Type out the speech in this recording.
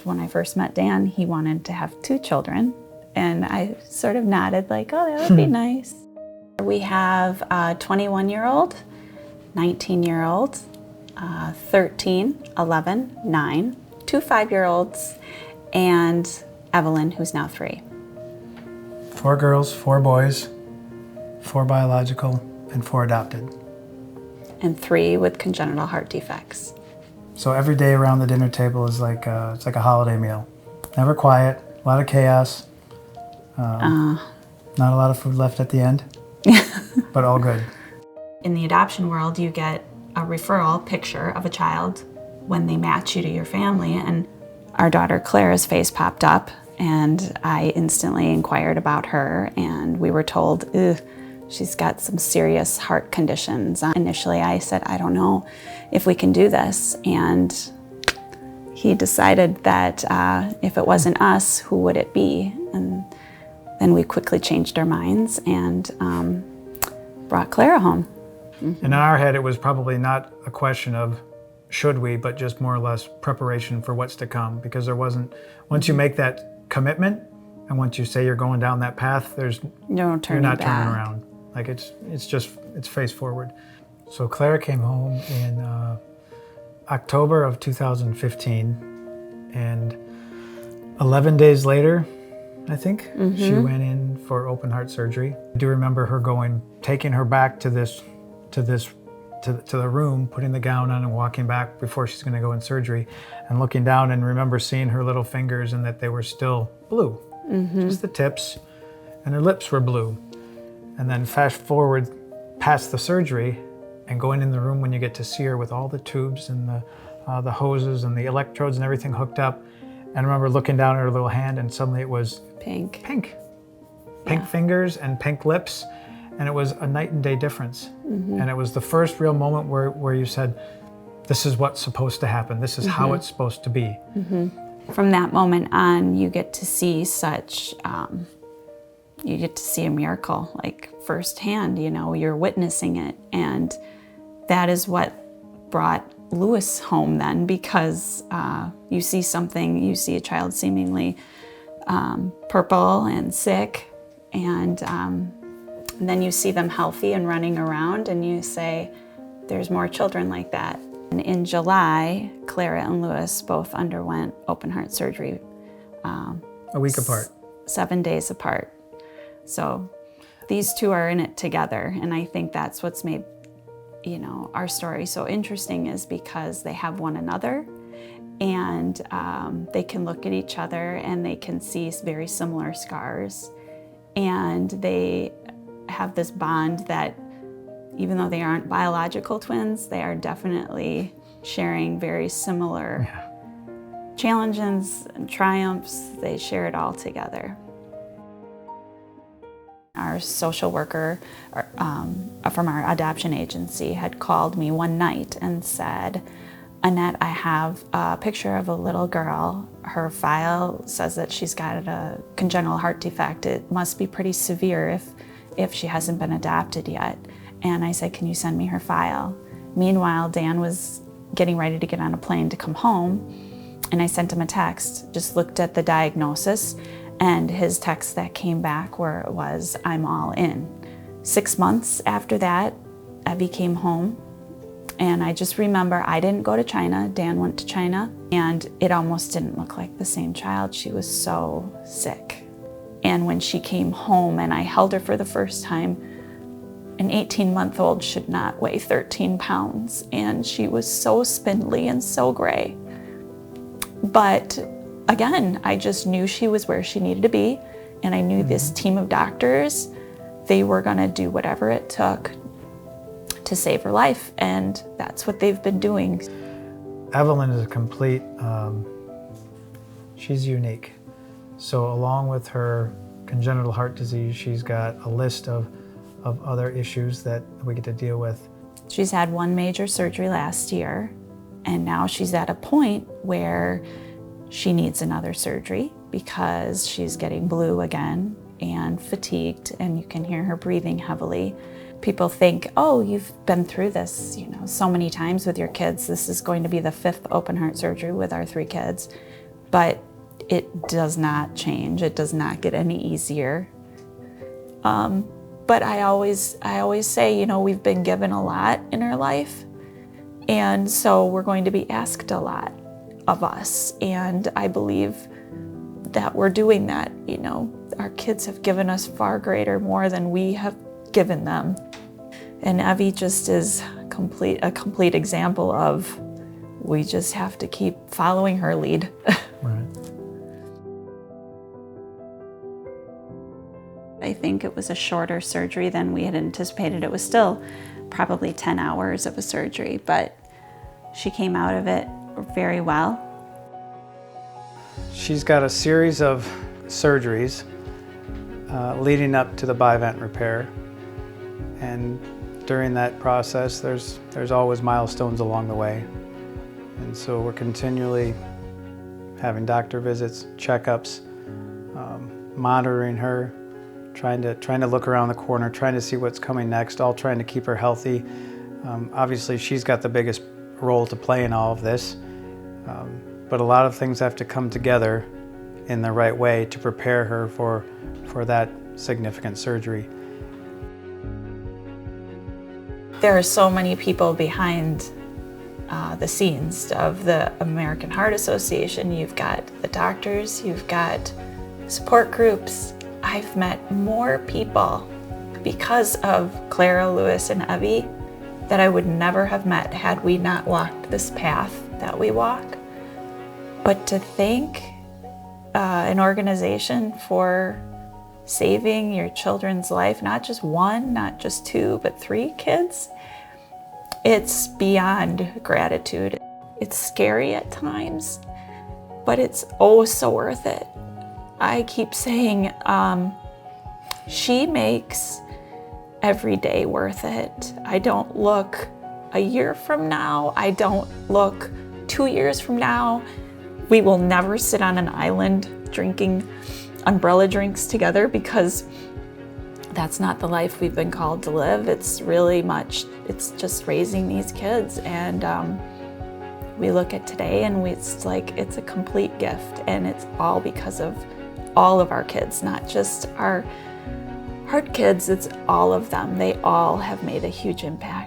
When I first met Dan, he wanted to have 2 children, and I sort of nodded like, oh, that would be nice. We have a 21-year-old, 19-year-old, 13, 11, 9, 2 5-year-olds, and Evelyn, who's now 3. 4 girls, 4 boys, 4 biological, and 4 adopted. And 3 with congenital heart defects. So every day around the dinner table is like it's like a holiday meal. Never quiet, a lot of chaos. Not a lot of food left at the end, but all good. In the adoption world, you get a referral picture of a child when they match you to your family, and our daughter Clara's face popped up, and I instantly inquired about her, and we were told, ugh, she's got some serious heart conditions. Initially, I said, I don't know if we can do this, and he decided that if it wasn't us, who would it be? And then we quickly changed our minds and brought Clara home. And in our head, it was probably not a question of should we, but just more or less preparation for what's to come, because there wasn't, once you make that commitment, and once you say you're going down that path, there's No turning you're not back. turning around. Like it's face forward. So Clara came home in October of 2015, and 11 days later, I think, she went in for open heart surgery. I do remember her taking her back to the room, putting the gown on and walking back before she's going to go in surgery, and looking down and remember seeing her little fingers and that they were still blue, just the tips, and her lips were blue. And then fast forward past the surgery and going in the room when you get to see her with all the tubes and the hoses and the electrodes and everything hooked up. And I remember looking down at her little hand and suddenly it was Pink. Pink Yeah. fingers and pink lips. And it was a night and day difference. And it was the first real moment where you said, this is what's supposed to happen. This is how it's supposed to be. From that moment on, you get to see such, you get to see a miracle, like firsthand, you know, you're witnessing it. And that is what brought Lewis home then, because you see something, you see a child seemingly purple and sick, and then you see them healthy and running around, and you say, there's more children like that. And in July, Clara and Lewis both underwent open heart surgery. A week apart. 7 days apart. So these two are in it together, and I think that's what's made, you know, our story so interesting, is because they have one another, and they can look at each other and they can see very similar scars, and they have this bond that, even though they aren't biological twins, they are definitely sharing very similar challenges and triumphs. They share it all together. Our social worker from our adoption agency had called me one night and said, Annette, I have a picture of a little girl. Her file says that she's got a congenital heart defect. It must be pretty severe if she hasn't been adopted yet. And I said, can you send me her file? Meanwhile, Dan was getting ready to get on a plane to come home, and I sent him a text, just looked at the diagnosis, and his text that came back was, I'm all in. 6 months after that, Evie came home, and I just remember I didn't go to China, Dan went to China, and it almost didn't look like the same child. She was so sick. And when she came home and I held her for the first time, an 18-month-old should not weigh 13 pounds, and she was so spindly and so gray. But again, I just knew she was where she needed to be, and I knew this team of doctors, they were gonna do whatever it took to save her life, and that's what they've been doing. Evelyn is a complete, she's unique. So along with her congenital heart disease, she's got a list of other issues that we get to deal with. She's had one major surgery last year, and now she's at a point where she needs another surgery because she's getting blue again and fatigued, and you can hear her breathing heavily. People think, oh, you've been through this, so many times with your kids. This is going to be the 5th open heart surgery with our 3 kids. but it does not change. It does not get any easier. But I always say, you know, we've been given a lot in our life, and so we're going to be asked a lot of us. And I believe that we're doing that. You know, our kids have given us far greater, more than we have given them. And Evie just is a complete example of, we just have to keep following her lead. Right. I think it was a shorter surgery than we had anticipated. It was still probably 10 hours of a surgery, but she came out of it very well. She's got a series of surgeries leading up to the bivent repair, and during that process there's always milestones along the way, and so we're continually having doctor visits, checkups, monitoring her, trying to look around the corner, trying to see what's coming next, all trying to keep her healthy. Obviously she's got the biggest role to play in all of this, but a lot of things have to come together in the right way to prepare her for that significant surgery. There are so many people behind the scenes of the American Heart Association. You've got the doctors, you've got support groups. I've met more people because of Clara, Lewis, and Evie that I would never have met had we not walked this path that we walk. But to thank an organization for saving your children's life, not just one, not just two, but 3 kids, it's beyond gratitude. It's scary at times, but it's oh so worth it. I keep saying she makes every day worth it. I don't look a year from now. I don't look 2 years from now. We will never sit on an island drinking umbrella drinks together, because that's not the life we've been called to live. It's just raising these kids. And we look at today and it's like, it's a complete gift, and it's all because of all of our kids, not just our heart kids, it's all of them. They all have made a huge impact.